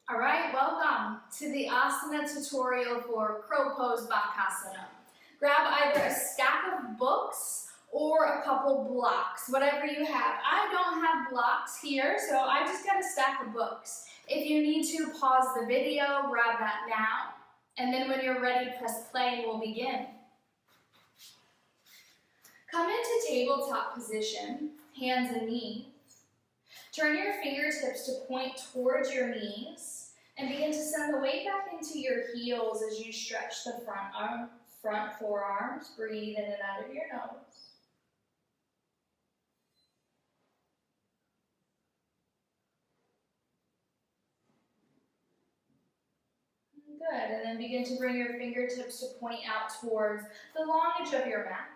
All right, welcome to the asana tutorial for crow pose Bakasana. Grab either a stack of books or a couple blocks, whatever you have. I don't have blocks here, so I just got a stack of books. If you need to, pause the video, grab that now, and then when you're ready, press play and we'll begin. Come into tabletop position, hands and knees. Turn your fingertips to point towards your knees and begin to send the weight back into your heels as you stretch the front forearms. Breathe in and out of your nose. Good, and then begin to bring your fingertips to point out towards the long edge of your mat.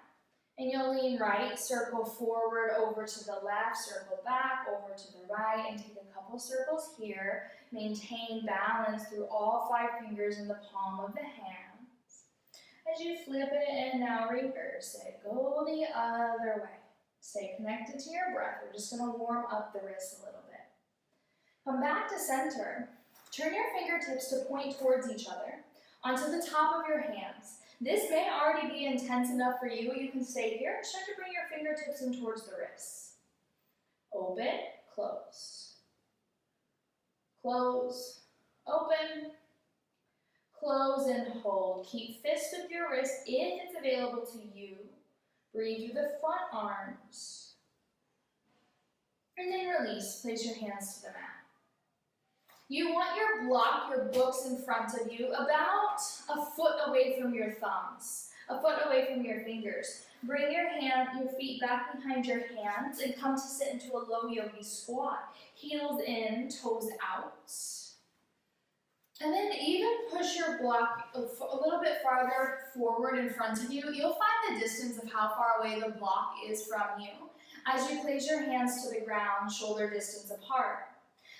And you'll lean right, circle forward, over to the left, circle back, over to the right, and take a couple circles here. Maintain balance through all 5 fingers in the palm of the hands. As you flip it and now reverse it, go the other way. Stay connected to your breath. We're just going to warm up the wrists a little bit. Come back to center. Turn your fingertips to point towards each other onto the top of your hands. This may already be intense enough for you. You can stay here. Start to bring your fingertips in towards the wrists. Open, close. Close, open, close, and hold. Keep fist with your wrist if it's available to you. Breathe through the front arms. And then release. Place your hands to the mat. You want your block, your books in front of you, about a foot away from your thumbs, a foot away from your fingers. Bring your feet back behind your hands and come to sit into a low yogi squat. Heels in, toes out. And then even push your block a little bit farther forward in front of you. You'll find the distance of how far away the block is from you as you place your hands to the ground, shoulder distance apart.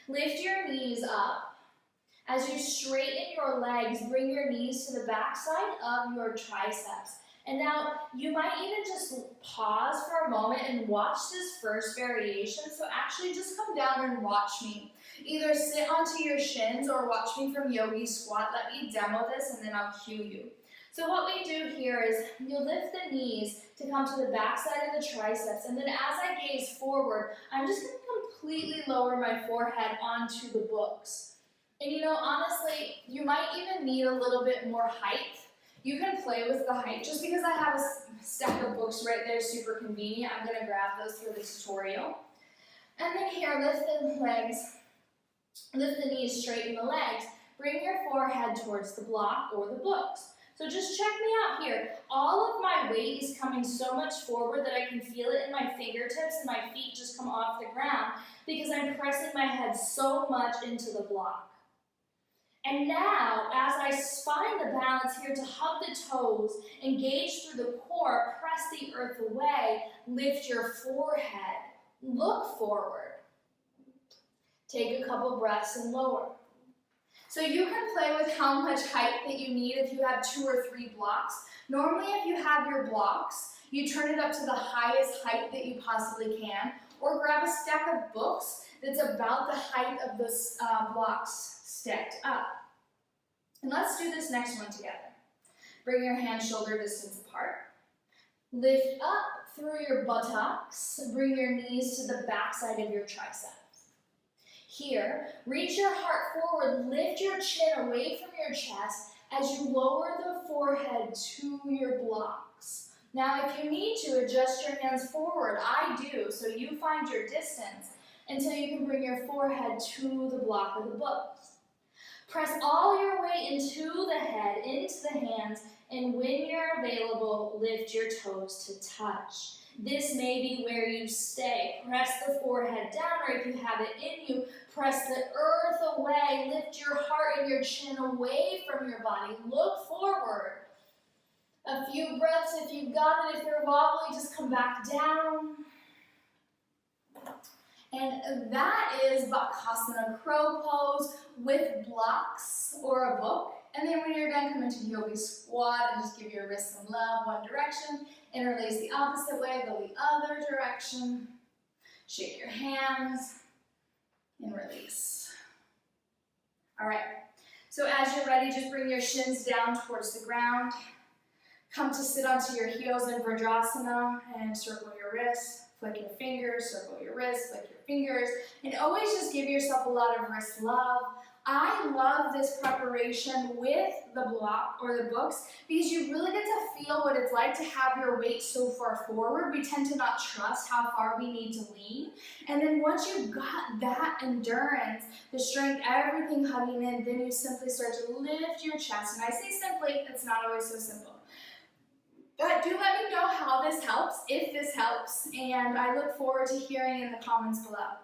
Lift your knees up. As you straighten your legs, bring your knees to the backside of your triceps. And now you might even just pause for a moment and watch this first variation. So actually just come down and watch me. Either sit onto your shins or watch me from yogi squat. Let me demo this and then I'll cue you. So what we do here is you lift the knees to come to the backside of the triceps, and then as I gaze forward, I'm just going to completely lower my forehead onto the books. And honestly, you might even need a little bit more height. You can play with the height. Just because I have a stack of books right there, super convenient, I'm going to grab those for the tutorial. And then here, lift the legs, lift the knees, straighten the legs. Bring your forehead towards the block or the books. So just check me out here. All of my weight is coming so much forward that I can feel it in my fingertips and my feet just come off the ground because I'm pressing my head so much into the block. And now, as I find the balance here to hug the toes, engage through the core, press the earth away, lift your forehead, look forward. Take a couple breaths and lower. So you can play with how much height that you need if you have 2 or 3 blocks. Normally if you have your blocks, you turn it up to the highest height that you possibly can, or grab a stack of books that's about the height of the blocks stacked up. And let's do this next one together. Bring your hands shoulder distance apart. Lift up through your buttocks. Bring your knees to the backside of your triceps. Here, reach your heart forward, lift your chin away from your chest as you lower the forehead to your blocks. Now, if you need to, adjust your hands forward. I do, so you find your distance until you can bring your forehead to the block or the books. Press all your weight into the head, into the hands, and when you're available, lift your toes to touch. This may be where you stay. Press the forehead down, or if you have it in you, press the earth away. Lift your heart and your chin away from your body. Look forward. A few breaths if you've got it. If you're wobbly, just come back down. And that is Bakasana crow pose with blocks or a book. And then when you're done, come into yogi squat and just give your wrists some love, one direction. Interlace the opposite way, go the other direction. Shake your hands and release. All right, so as you're ready, just bring your shins down towards the ground. Come to sit onto your heels in Vrajasana and circle your wrists, flick your fingers, circle your wrists, flick your fingers, and always just give yourself a lot of wrist love. I love this preparation with the block or the books because you really get to feel what it's like to have your weight so far forward. We tend to not trust how far we need to lean. And then once you've got that endurance, the strength, everything hugging in, then you simply start to lift your chest. And I say simply, it's not always so simple. But do let me know how this helps, if this helps, and I look forward to hearing in the comments below.